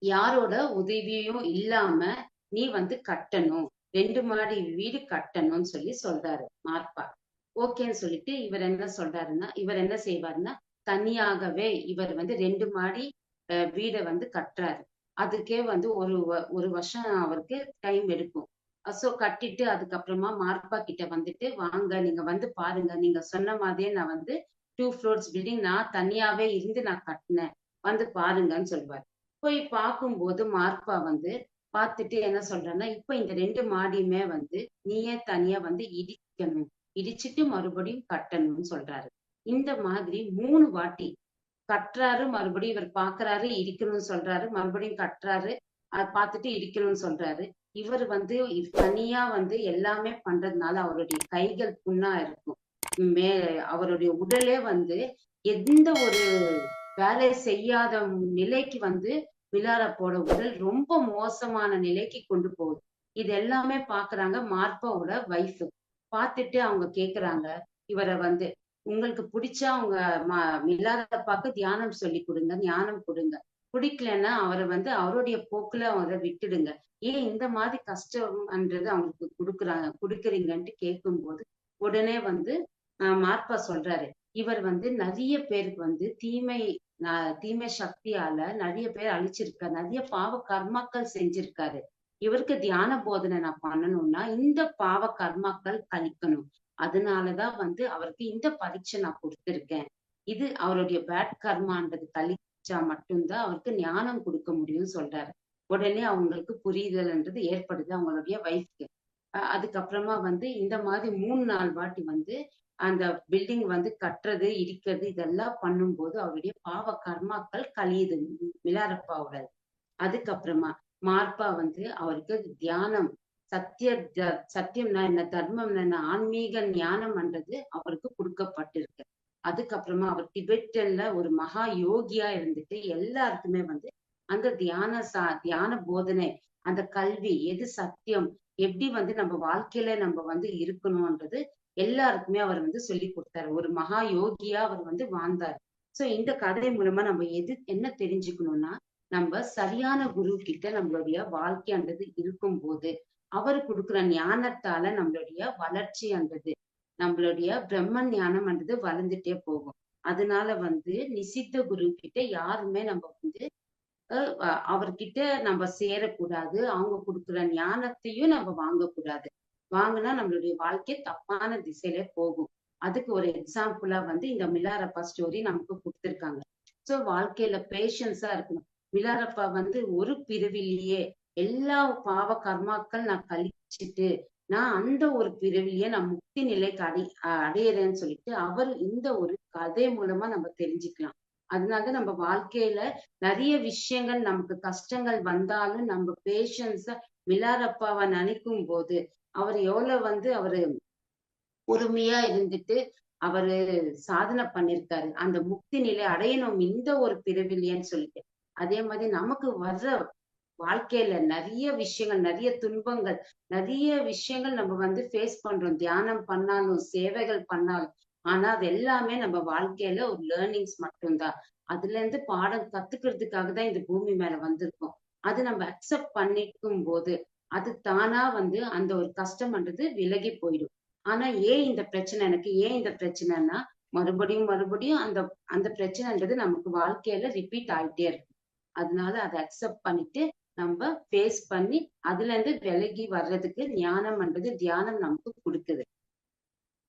A: யாரோட உதவியும் இல்லாம நீ வந்து கட்டணும். 2 மாடி வீடு கட்டணும்னு சொல்லி சொல்றாரு மார்ப்பா. ஓகேன்னு சொல்லிட்டு இவர் என்ன செய்வாருன்னா, தனியாகவே இவர் வந்து 2 மாடி வீடை வந்து கட்டுறாரு. அதுக்கே வந்து ஒரு வருஷம் அவருக்கு டைம் எடுக்கும். சோ கட்டிட்டு அதுக்கப்புறமா மார்ப்பா கிட்ட வந்துட்டு, வாங்க நீங்க வந்து பாருங்க, நீங்க சொன்ன மாதிரியே நான் வந்து 2 ஃப்ளோர்ஸ் பில்டிங் நான் தனியாவே இருந்து நான் கட்டினேன், வந்து பாருங்கன்னு சொல்லுவாரு. போய் பார்க்கும்போது மார்ப்பா வந்து பார்த்துட்டு என்ன சொல்றேன்னா, இப்ப இந்த 2 மாடியுமே வந்து நீயே தனியா வந்து இடிக்கணும், இடிச்சிட்டு மறுபடியும் கட்டணும்னு சொல்றாரு. இந்த மாதிரி 3 வாட்டி கட்டுறாரு, மறுபடியும் இவர் பாக்குறாரு, இடிக்கணும்னு சொல்றாரு, மறுபடியும் கட்டுறாரு, அதை பார்த்துட்டு இடிக்கணும்னு சொல்றாரு. இவர் வந்து தனியா வந்து எல்லாமே பண்றதுனால அவருடைய கைகள் புண்ணா இருக்கும். மே அவருடைய உடலே வந்து எந்த ஒரு வேலை செய்யாத நிலைக்கு வந்து மிலாரப்போட உடல் ரொம்ப மோசமான நிலைக்கு கொண்டு போகுது. இது எல்லாமே பாக்குறாங்க மார்ப்பாவோட வைஃப். பார்த்துட்டு அவங்க கேக்குறாங்க இவரை வந்து, உங்களுக்கு பிடிச்சா அவங்க மிலாரப்பாக்கு தியானம் சொல்லி கொடுங்க, ஞானம் கொடுங்க. பிடிக்கலன்னா அவரை வந்து அவருடைய போக்குல அவரை விட்டுடுங்க. ஏன் இந்த மாதிரி கஷ்டம்ன்றது அவங்களுக்கு கொடுக்குறீங்கன்ட்டு கேட்கும்போது உடனே வந்து மார்ப்பா சொல்றாரு, இவர் வந்து நிறைய பேருக்கு வந்து தீமை சக்தியால நிறைய பேர் அழிச்சிருக்காரு, நிறைய பாவ கர்மாக்கள் செஞ்சிருக்காரு. இவருக்கு தியான போதனை நான் பண்ணணும்னா இந்த பாவ கர்மாக்கள் கழிக்கணும். அதனாலதான் வந்து அவருக்கு இந்த பரீட்சை நான் கொடுத்திருக்கேன். இது அவருடைய பேட் கர்மான்றது கழிச்சா மட்டும்தான் அவருக்கு ஞானம் கொடுக்க முடியும்னு சொல்றாரு. உடனே அவங்களுக்கு புரிதல்ன்றது ஏற்படுது அவங்களுடைய வைஃப்க்கு. அதுக்கப்புறமா வந்து இந்த மாதிரி 3 4 வாட்டி வந்து அந்த பில்டிங் வந்து கட்டுறது இடிக்கிறது இதெல்லாம் பண்ணும்போது அவருடைய பாவ கர்மாக்கள் கழியுது மிலாரப்பாவோட. அதுக்கப்புறமா மார்ப்பா வந்து அவருக்கு தியானம், சத்தியம்னா என்ன, தர்மம்னா என்ன, ஆன்மீக ஞானம்ன்றது அவருக்கு கொடுக்கப்பட்டிருக்கு. அதுக்கப்புறமா அவர் திபெத்தன்ல ஒரு மகா யோகியா இருந்துட்டு எல்லாருக்குமே வந்து அந்த தியான போதனை, அந்த கல்வி எது சத்தியம், எப்படி வந்து நம்ம வாழ்க்கையில நம்ம வந்து இருக்கணும்ன்றது எல்லாருக்குமே அவர் வந்து சொல்லி கொடுத்தாரு. ஒரு மகா யோகியா அவர் வந்து வாழ்ந்தார். சோ இந்த கதை மூலமா நம்ம என்ன தெரிஞ்சுக்கணும்னா, நம்ம சரியான குரு கிட்ட நம்மளுடைய வாழ்க்கைன்றது இருக்கும்போது அவர் கொடுக்குற ஞானத்தால நம்மளுடைய வளர்ச்சின்றது, நம்மளுடைய பிரம்ம ஞானம்ன்றது வளர்ந்துட்டே போகும். அதனால வந்து நிசித்த குரு கிட்ட யாருமே நம்ம வந்து அவர்கிட்ட நம்ம சேரக்கூடாது. அவங்க கொடுக்குற ஞானத்தையும் நம்ம வாங்கக்கூடாது. வாங்கினா நம்மளுடைய வாழ்க்கை தப்பான திசையில போகும். அதுக்கு ஒரு எக்ஸாம்பிளா வந்து இந்த மிலாரப்பா ஸ்டோரி நமக்கு கொடுத்திருக்காங்க. சோ வாழ்க்கையில பேஷன்ஸா இருக்கணும். மிலாரப்பா வந்து ஒரு பிறவிலேயே எல்லா பாவ கர்மாக்கள் நான் கழிச்சிட்டு நான் அந்த ஒரு பிறவிலேயே நான் முக்தி நிலைக்கு அடையிறேன்னு சொல்லிட்டு அவர் இந்த ஒரு கதை மூலமா நம்ம தெரிஞ்சுக்கலாம். அதனால நம்ம வாழ்க்கையில நிறைய விஷயங்கள் நமக்கு கஷ்டங்கள் வந்தாலும் நம்ம பேஷன்ஸா மிலாரப்பாவை நினைக்கும் போது அவர் எவ்வளவு வந்து அவரு பொறுமையா இருந்துட்டு அவரு சாதனை பண்ணிருக்காரு, அந்த முக்தி நிலை அடையணும் இந்த ஒரு பிறவிலேன்னு சொல்லிட்டு. அதே மாதிரி நமக்கு வர்ற வாழ்க்கையில நிறைய விஷயங்கள், நிறைய துன்பங்கள், நிறைய விஷயங்கள் நம்ம வந்து ஃபேஸ் பண்றோம். தியானம் பண்ணாலும் சேவைகள் பண்ணாலும், ஆனா அது எல்லாமே நம்ம வாழ்க்கையில ஒரு லேர்னிங்ஸ் மட்டும்தான். அதுல இருந்து பாடம் கத்துக்கிறதுக்காக தான் இந்த பூமி மேல வந்திருக்கோம். அது நம்ம அக்செப்ட் பண்ணிக்கும் போது அது தானா வந்து அந்த ஒரு கஷ்டம்ன்றது விலகி போயிடும். ஆனா ஏன் இந்த பிரச்சனை, எனக்கு ஏன் இந்த பிரச்சனைன்னா மறுபடியும் மறுபடியும் அந்த அந்த பிரச்சனைன்றது நமக்கு வாழ்க்கையில ரிப்பீட் ஆயிட்டே இருக்கு. அதனால அதை அக்செப்ட் பண்ணிட்டு நம்ம ஃபேஸ் பண்ணி அதுல இருந்து விலகி வர்றதுக்கு ஞானம்ன்றது தியானம் நமக்கு கொடுக்குது.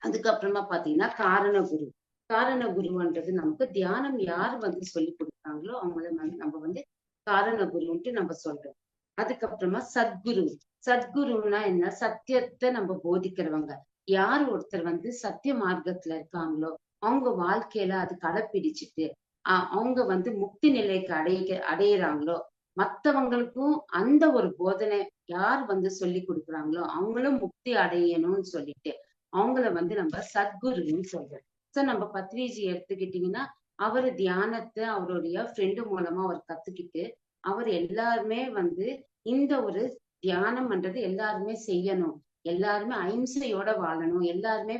A: அதுக்கப்புறமா பாத்தீங்கன்னா காரண குரு. காரண குருன்றது நமக்கு தியானம் யார் வந்து சொல்லி கொடுத்தாங்களோ அவங்கள வந்து நம்ம வந்து காரண குருன்ட்டு நம்ம சொல்றோம். அதுக்கப்புறமா சத்குரு. சத்குருன்னா என்ன? சத்தியத்தை நம்ம போதிக்கிறவங்க. யார் ஒருத்தர் வந்து சத்திய மார்க்கத்துல இருக்காங்களோ அவங்க வாழ்க்கையில அது கடைப்பிடிச்சிட்டு அவங்க வந்து முக்தி நிலைக்கு அடையிறாங்களோ, மத்தவங்களுக்கும் அந்த ஒரு போதனை யார் வந்து சொல்லி கொடுக்குறாங்களோ அவங்களும் முக்தி அடையணும்னு சொல்லிட்டு அவங்கள வந்து நம்ம சத்குருன்னு சொல்றோம். சோ நம்ம பத்ரிஜி எடுத்துக்கிட்டீங்கன்னா அவரு தியானத்தை அவருடைய ஃப்ரெண்டு மூலமா அவர் கத்துக்கிட்டு அவர் எல்லாருமே வந்து இந்த ஒரு தியானம்ன்றது எல்லாருமே செய்யணும், எல்லாருமே அஹிம்சையோட வாழணும், எல்லாருமே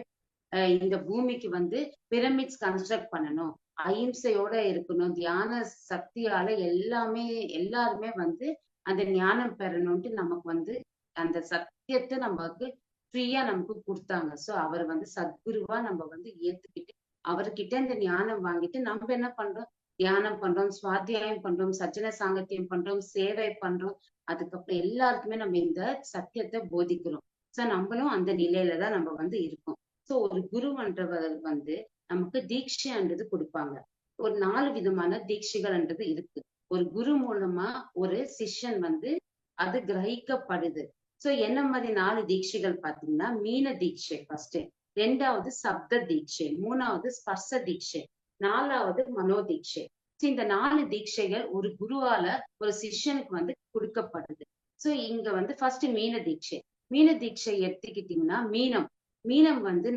A: இந்த பூமிக்கு வந்து பிரமிட்ஸ் கன்ஸ்ட்ரக்ட் பண்ணணும், அஹிம்சையோட இருக்கணும், தியான சக்தியால எல்லாருமே வந்து அந்த ஞானம் பெறணும்ட்டு நமக்கு வந்து அந்த சத்தியத்தை நமக்கு ஃப்ரீயா நமக்கு கொடுத்தாங்க. சோ அவர் வந்து சத்குருவா நம்ம வந்து ஏத்துக்கிட்டு அவர்கிட்ட இந்த ஞானம் வாங்கிட்டு நம்ம என்ன பண்றோம்? தியானம் பண்றோம், சுவாத்தியாயம் பண்றோம், சஜ்ஜன சாங்கத்தியம் பண்றோம், சேவை பண்றோம். அதுக்கப்புறம் எல்லாருக்குமே நம்ம இந்த சத்தியத்தை போதிக்கிறோம். சோ நம்மளும் அந்த நிலையில தான் நம்ம வந்து இருக்கோம். சோ ஒரு குருன்றவர் வந்து நமக்கு தீட்சைன்றது கொடுப்பாங்க. ஒரு 4 விதமான தீட்சைகள்ன்றது இருக்கு. ஒரு குரு மூலமா ஒரு சிஷ்யன் வந்து அது கிரகிக்கப்படுது. சோ என்ன மாதிரி 4 தீட்சைகள் பாத்தீங்கன்னா, மீன தீட்சை ஃபர்ஸ்ட், 2வது சப்த தீட்சை, 3வது ஸ்பர்ச தீட்சை, 4வது மனோ தீட்சை. இந்த 4 தீட்சைகள் ஒரு குருவால ஒரு சிஷ்யனுக்கு வந்து கொடுக்கப்படுது. சோ இங்க வந்து ஃபர்ஸ்ட் மீன தீட்சை. மீன தீட்சை எடுத்துக்கிட்டீங்கன்னா மீனம். மீனம் வந்து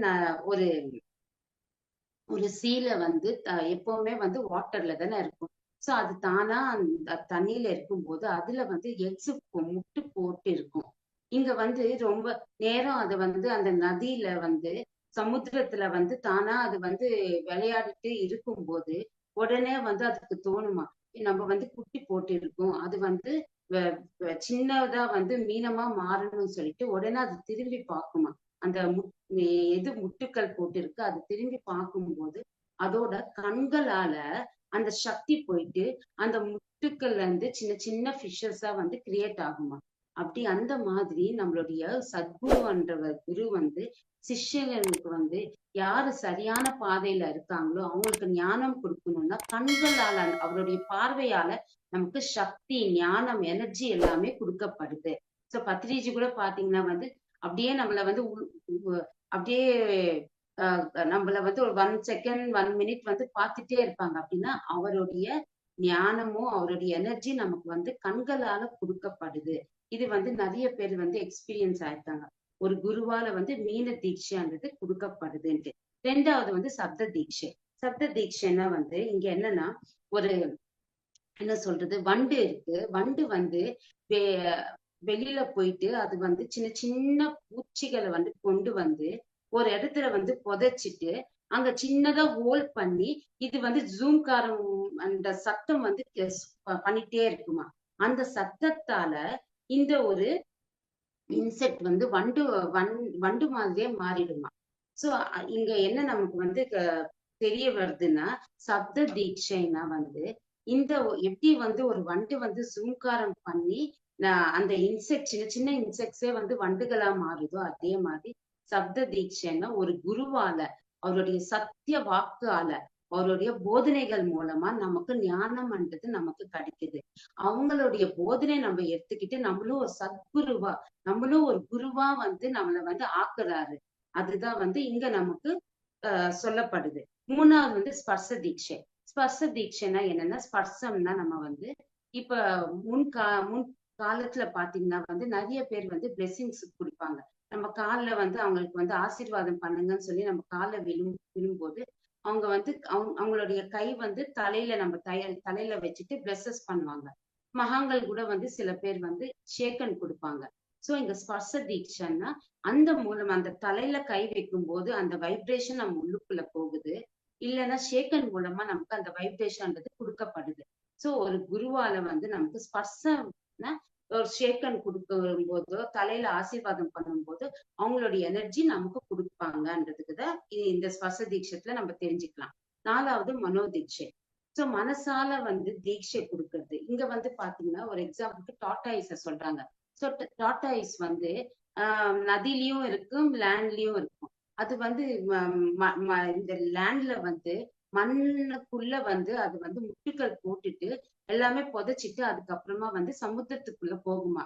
A: ஒரு ஒரு சீலை வந்து எப்பவுமே வந்து வாட்டர்ல தானே இருக்கும். சோ அது தானா அந்த தண்ணியில இருக்கும்போது அதுல வந்து எக்ஸ் முட்டு போட்டு இருக்கும். இங்க வந்து ரொம்ப நேரம் அது வந்து அந்த நதியில வந்து சமுத்திரத்துல வந்து தானா அது வந்து விளையாடிட்டு இருக்கும்போது உடனே வந்து அதுக்கு தோணுமா, நம்ம வந்து குட்டி போட்டு இருக்கோம், அது வந்து சின்னதா வந்து மீனமா மாறணும்னு சொல்லிட்டு உடனே அது திரும்பி பார்க்குமா. அந்த எது முட்டுக்கள் போட்டிருக்கு அது திரும்பி பார்க்கும்போது அதோட கண்களால அந்த சக்தி போயிட்டு அந்த முட்டுக்கள்ல இருந்து சின்ன சின்ன ஃபிஷஸா வந்து கிரியேட் ஆகுமா. அப்படி அந்த மாதிரி நம்மளுடைய சத்குருன்றவர் குரு வந்து சிஷ்யர்களுக்கு வந்து யாரு சரியான பாதையில இருக்காங்களோ அவங்களுக்கு ஞானம் கொடுக்கணும்னா கண்களால அவருடைய பார்வையால நமக்கு சக்தி, ஞானம், எனர்ஜி எல்லாமே கொடுக்கப்படுது. சோ பத்ரிஜி கூட பாத்தீங்கன்னா வந்து அப்படியே நம்மள வந்து அப்படியே நம்மள வந்து ஒரு 1 செகண்ட் 1 மினிட் வந்து பார்த்துட்டே இருப்பாங்க. அப்படின்னா அவருடைய ஞானமும் அவருடைய எனர்ஜி நமக்கு வந்து கண்களால கொடுக்கப்படுது. இது வந்து நிறைய பேர் வந்து எக்ஸ்பீரியன்ஸ் ஆயிருக்காங்க. ஒரு குருவால வந்து மீன தீட்சைன்றது கொடுக்கப்படுதுன்ட்டு. 2வது வந்து சப்த தீட்சை. சப்த தீட்சைன்னா வந்து இங்க என்னன்னா ஒரு என்ன சொல்றது, வண்டு இருக்கு. வண்டு வந்து வெளியில போயிட்டு அது வந்து சின்ன சின்ன பூச்சிகளை வந்து கொண்டு வந்து ஒரு இடத்துல வந்து புதைச்சிட்டு அங்க சின்னதா ஹோல் பண்ணி இது வந்து ஜூம் காரம் அந்த சத்தம் வந்து பண்ணிட்டே இருக்குமா. அந்த சத்தத்தால இந்த ஒரு இன்செக்ட் வந்து வண்டு மாதிரியே மாறிடுமா. சோ இங்க என்ன நமக்கு வந்து தெரிய வருதுன்னா சப்த தீட்சைனா வந்து இந்த எப்படி வந்து ஒரு வண்டு வந்து சூங்காரம் பண்ணி அந்த இன்செக்ட் சின்ன சின்ன இன்செக்ட்ஸே வந்து வண்டுகளா மாறுதோ அதே மாதிரி சப்த தீட்சைன்னா ஒரு குருவால அவருடைய சத்திய வாக்கால அவருடைய போதனைகள் மூலமா நமக்கு ஞானம்ன்றது நமக்கு கிடைக்குது. அவங்களுடைய போதனை நம்ம எடுத்துக்கிட்டு நம்மளும் ஒரு சத்குருவா நம்மளும் ஒரு குருவா வந்து நம்மள வந்து ஆக்குறாரு. அதுதான் வந்து இங்க நமக்கு சொல்லப்படுது. 3வது வந்து ஸ்பர்ச தீட்சை. ஸ்பர்ச தீட்சைன்னா என்னன்னா ஸ்பர்சம்னா நம்ம வந்து இப்ப முன் காலத்துல பாத்தீங்கன்னா வந்து நிறைய பேர் வந்து பிளெஸிங்ஸ் கொடுப்பாங்க. நம்ம கால்ல வந்து அவங்களுக்கு வந்து ஆசீர்வாதம் பண்ணுங்கன்னு சொல்லி நம்ம காலை விழும்போது அவங்க வந்து அவங்களுடைய கை வந்து தலையில நம்ம தலையில வச்சுட்டு பிளஸஸ் பண்ணுவாங்க. மகான்கள் கூட வந்து சில பேர் வந்து ஷேக்கன் கொடுப்பாங்க. சோ இங்க ஸ்பர்ச தீட்சைன்னா அந்த மூலம் அந்த தலையில கை வைக்கும் போது அந்த வைப்ரேஷன் நம்ம உள்ளுக்குள்ள போகுது. இல்லைன்னா ஷேக்கன் மூலமா நமக்கு அந்த வைப்ரேஷன்ன்றது கொடுக்கப்படுது. சோ ஒரு குருவால வந்து நமக்கு ஸ்பர்சம்னா ஒரு ஷேக்கன் கொடுக்கும் போதோ தலையில ஆசீர்வாதம் பண்ணும் போது அவங்களுடைய எனர்ஜி நமக்கு கொடுப்பாங்கன்றதுக்குதான் இந்த ஸ்பர்ச தீட்சத்துல நம்ம தெரிஞ்சுக்கலாம். 4வது மனோ தீட்சை. சோ மனசால வந்து தீட்சை கொடுக்கறது. இங்க வந்து பாத்தீங்கன்னா ஒரு எக்ஸாம்பிளுக்கு டாட்டாயிஸ சொல்றாங்க. சோ டாட்டாயிஸ் வந்து நதியிலயும் இருக்கும், லேண்ட்லயும் இருக்கும். அது வந்து இந்த லேண்ட்ல வந்து மண்ணுக்குள்ள வந்து அது வந்து முட்டுக்கள் போட்டுட்டு எல்லாமே புதைச்சிட்டு அதுக்கப்புறமா வந்து சமுத்திரத்துக்குள்ள போகுமா,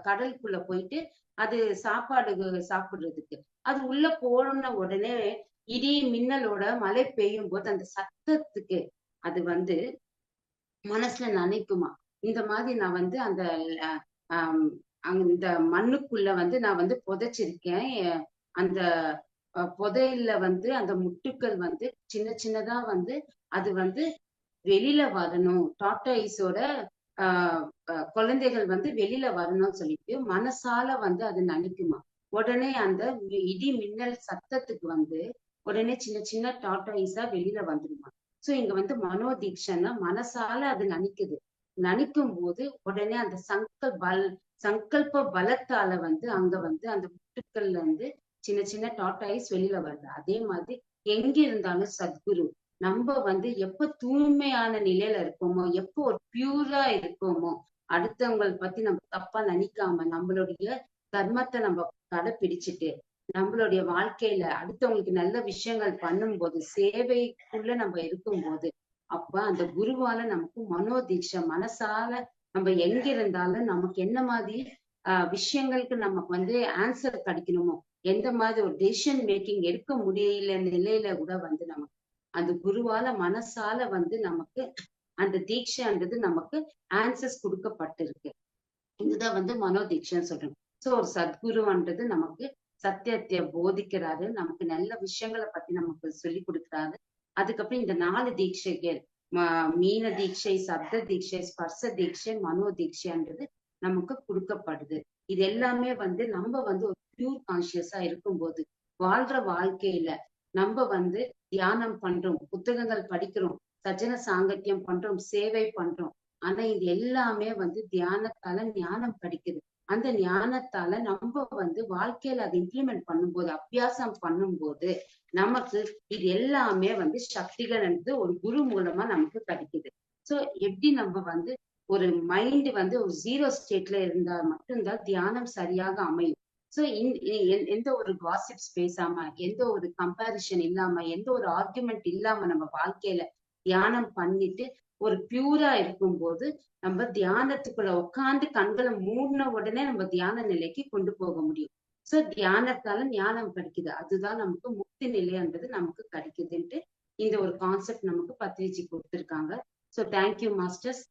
A: கடலுக்குள்ள போயிட்டு அது சாப்பாடு சாப்பிடுறதுக்கு. அது உள்ள போன உடனே இடி மின்னலோட மழை பெய்யும் போது அந்த சத்தத்துக்கு அது வந்து மனசுல நினைக்குமா, இந்த மாதிரி நான் வந்து அந்த ஆஹ் அந்த மண்ணுக்குள்ள வந்து நான் வந்து புதைச்சிருக்கேன். அந்த புதையல்ல வந்து அந்த முட்டுக்கள் வந்து சின்ன சின்னதா வந்து அது வந்து வெளியில வரணும். டாட்டாயிஸோட ஆஹ் குழந்தைகள் வந்து வெளியில வரணும்னு சொல்லிட்டு மனசால வந்து அது நினைக்குமா. உடனே அந்த இடி மின்னல் சத்தத்துக்கு வந்து உடனே சின்ன சின்ன டாட்டாயிஸா வெளியில வந்துருமா. சோ இங்க வந்து மனோதீட்சைன்னா மனசால அது நினைக்குது. நினைக்கும் போது உடனே அந்த சங்கல்ப பலத்தால வந்து அங்க வந்து அந்த முட்டுக்கள்ல இருந்து சின்ன சின்ன டாட்டாயிஸ் வெளியில வருது. அதே மாதிரி எங்க இருந்தாலும் சத்குரு நம்ம வந்து எப்ப தூய்மையான நிலையில இருக்கோமோ, எப்போ ஒரு பியூரா இருக்கோமோ, அடுத்தவங்களை பத்தி நம்ம தப்பா நினைக்காம நம்மளுடைய தர்மத்தை நம்ம கடைபிடிச்சிட்டு நம்மளுடைய வாழ்க்கையில அடுத்தவங்களுக்கு நல்ல விஷயங்கள் பண்ணும்போது சேவைக்குள்ள நம்ம இருக்கும்போது அப்ப அந்த குருவால நமக்கு மனோதீட்சை மனசால நம்ம எங்க இருந்தாலும் நமக்கு என்ன மாதிரி விஷயங்களுக்கு நமக்கு வந்து ஆன்சர் கிடைக்கணுமோ, எந்த மாதிரி ஒரு டெசிஷன் மேக்கிங் எடுக்க முடியல நிலையில கூட வந்து நமக்கு அந்த குருவால மனசால வந்து நமக்கு அந்த தீட்சைன்றது நமக்கு ஆன்சர்ஸ் கொடுக்கப்பட்டிருக்கு. இதுதான் வந்து மனோதீட்சைன்னு சொல்றோம். சோ ஒரு சத்குருன்றது நமக்கு சத்தியத்தை போதிக்கிறாரு, நமக்கு நல்ல விஷயங்களை பத்தி நமக்கு சொல்லி கொடுக்குறாரு. அதுக்கப்புறம் இந்த 4 தீட்சைகள் மீன தீட்சை, சப்த தீட்சை, ஸ்பர்ச தீட்சை, மனோ தீட்சைன்றது நமக்கு கொடுக்கப்படுது. இது எல்லாமே வந்து நம்ம வந்து ஒரு பியூர் கான்சியஸா இருக்கும்போது வாழ்ற வாழ்க்கையில நம்ம வந்து தியானம் பண்றோம், புத்தகங்கள் படிக்கிறோம், சஜன சாங்கத்தியம் பண்றோம், சேவை பண்றோம். ஆனா இது எல்லாமே வந்து தியானத்தால ஞானம் கிடைக்குது. அந்த ஞானத்தால நம்ம வந்து வாழ்க்கையில அதை இம்ப்ளிமெண்ட் பண்ணும்போது அபியாசம் பண்ணும்போது நமக்கு இது எல்லாமே வந்து சக்திகள் என்று ஒரு குரு மூலமா நமக்கு கிடைக்குது. சோ எப்படி நம்ம வந்து ஒரு மைண்ட் வந்து ஒரு 0 ஸ்டேட்ல இருந்தா மட்டும்தான் தியானம் சரியாக அமையும். சோ எந்த ஒரு காசிப்ஸ் பேசாம, எந்த ஒரு கம்பாரிஷன் இல்லாம, எந்த ஒரு ஆர்குமெண்ட் இல்லாம நம்ம வாழ்க்கையில தியானம் பண்ணிட்டு ஒரு பியூரா இருக்கும்போது நம்ம தியானத்துக்குள்ள உட்காந்து கண்களை மூடின உடனே நம்ம தியான நிலைக்கு கொண்டு போக முடியும். சோ தியானத்தால ஞானம் கிடைக்குது. அதுதான் நமக்கு முக்தி நிலைன்றது நமக்கு கிடைக்குதுன்ட்டு இந்த ஒரு கான்செப்ட் நமக்கு பத்ரிஜி கொடுத்திருக்காங்க. So thank you masters.